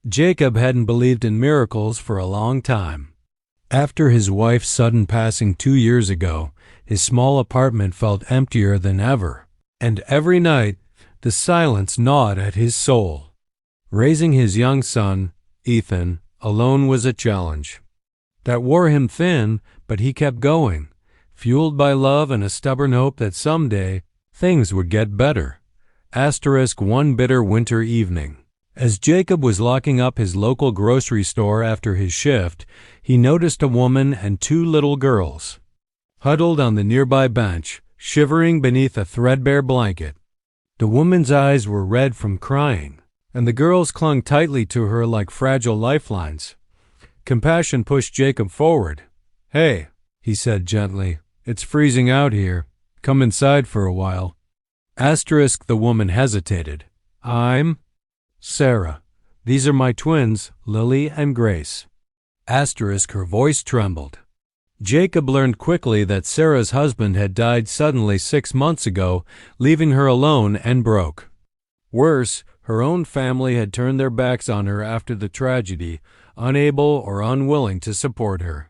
Jacob hadn't believed in miracles for a long time. After his wife's sudden passing 2 years ago, his small apartment felt emptier than ever, and every night the silence gnawed at his soul. Raising his young son, Ethan, alone was a challenge. That wore him thin, but he kept going, fueled by love and a stubborn hope that someday things would get better. One bitter winter evening. As Jacob was locking up his local grocery store after his shift, he noticed a woman and 2 little girls, huddled on the nearby bench, shivering beneath a threadbare blanket. The woman's eyes were red from crying, and the girls clung tightly to her like fragile lifelines. Compassion pushed Jacob forward. "Hey," he said gently, "it's freezing out here. Come inside for a while." The woman hesitated. "I'm Sarah. These are my twins, Lily and Grace." Her voice trembled. Jacob learned quickly that Sarah's husband had died suddenly 6 months ago, leaving her alone and broke. Worse, her own family had turned their backs on her after the tragedy, unable or unwilling to support her.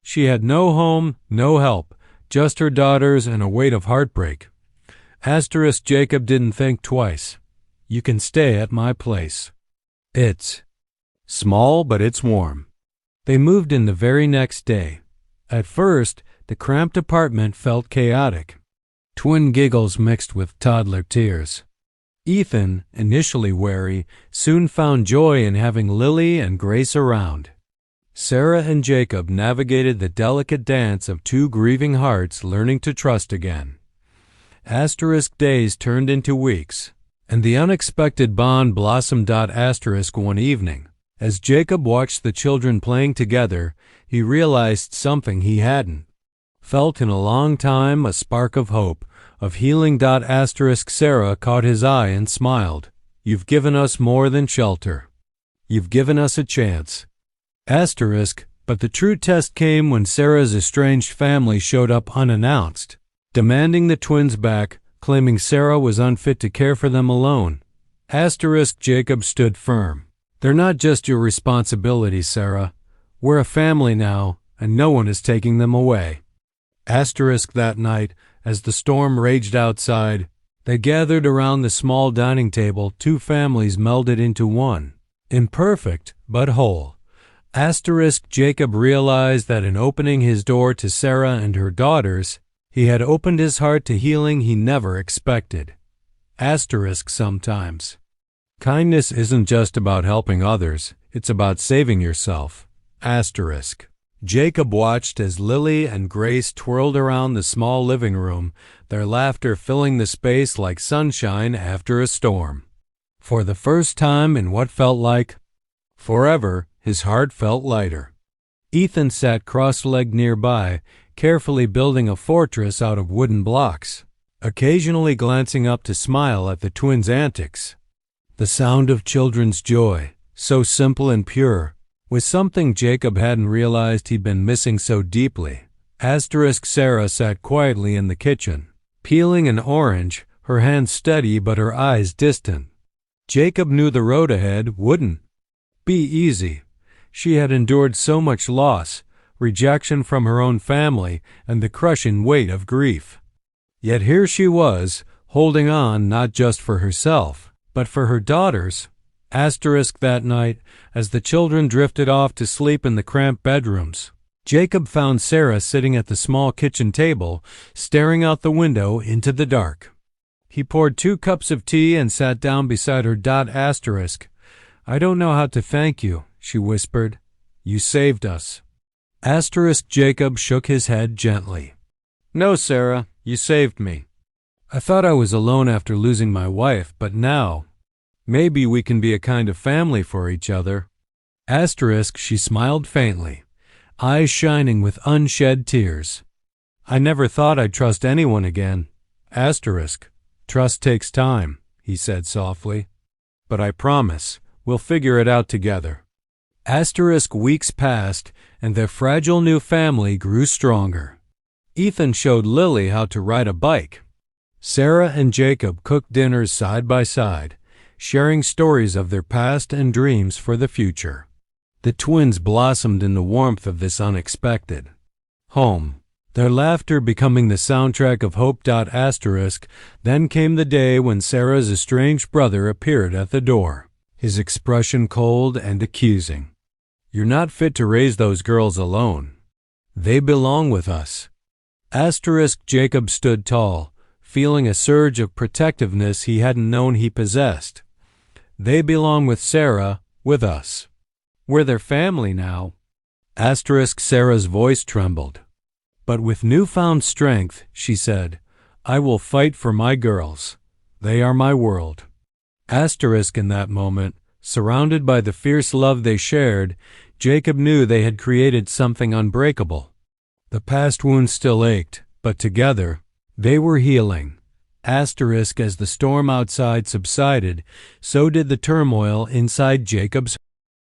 She had no home, no help, just her daughters and a weight of heartbreak. Jacob didn't think twice. "You can stay at my place. It's small, but it's warm." They moved in the very next day. At first, the cramped apartment felt chaotic. Twin giggles mixed with toddler tears. Ethan, initially wary, soon found joy in having Lily and Grace around. Sarah and Jacob navigated the delicate dance of 2 grieving hearts learning to trust again. Days turned into weeks, and the unexpected bond blossomed. One evening, as Jacob watched the children playing together, he realized something he hadn't felt in a long time, a spark of hope, of healing. Sarah caught his eye and smiled. "You've given us more than shelter. You've given us a chance." But the true test came when Sarah's estranged family showed up unannounced, demanding the twins back, claiming Sarah was unfit to care for them alone. Jacob stood firm. "They're not just your responsibility, Sarah. We're a family now, and no one is taking them away." That night, as the storm raged outside, they gathered around the small dining table, 2 families melded into one, imperfect but whole. Jacob realized that in opening his door to Sarah and her daughters, he had opened his heart to healing he never expected. Sometimes kindness isn't just about helping others, it's about saving yourself. Jacob watched as Lily and Grace twirled around the small living room, their laughter filling the space like sunshine after a storm. For the first time in what felt like forever, his heart felt lighter. Ethan sat cross-legged nearby, carefully building a fortress out of wooden blocks, occasionally glancing up to smile at the twins' antics. The sound of children's joy, so simple and pure, was something Jacob hadn't realized he'd been missing so deeply. Sarah sat quietly in the kitchen, peeling an orange, her hands steady but her eyes distant. Jacob knew the road ahead wouldn't be easy. She had endured so much loss, rejection from her own family, and the crushing weight of grief. Yet here she was, holding on not just for herself, but for her daughters. That night, as the children drifted off to sleep in the cramped bedrooms, Jacob found Sarah sitting at the small kitchen table, staring out the window into the dark. He poured 2 cups of tea and sat down beside her. "I don't know how to thank you," she whispered. "You saved us." Jacob shook his head gently. "No, Sarah, you saved me. I thought I was alone after losing my wife, but now, maybe we can be a kind of family for each other." She smiled faintly, eyes shining with unshed tears. "I never thought I'd trust anyone again." "Trust takes time," he said softly. "But I promise, we'll figure it out together." Weeks passed, and their fragile new family grew stronger. Ethan showed Lily how to ride a bike. Sarah and Jacob cooked dinners side by side, sharing stories of their past and dreams for the future. The twins blossomed in the warmth of this unexpected home, their laughter becoming the soundtrack of hope. Then came the day when Sarah's estranged brother appeared at the door, his expression cold and accusing. "You're not fit to raise those girls alone. They belong with us." Jacob stood tall, feeling a surge of protectiveness he hadn't known he possessed. "They belong with Sarah, with us. We're their family now." Sarah's voice trembled. But with newfound strength, she said, "I will fight for my girls. They are my world." In that moment, surrounded by the fierce love they shared, Jacob knew they had created something unbreakable. The past wounds still ached, but together, they were healing. As the storm outside subsided, so did the turmoil inside Jacob's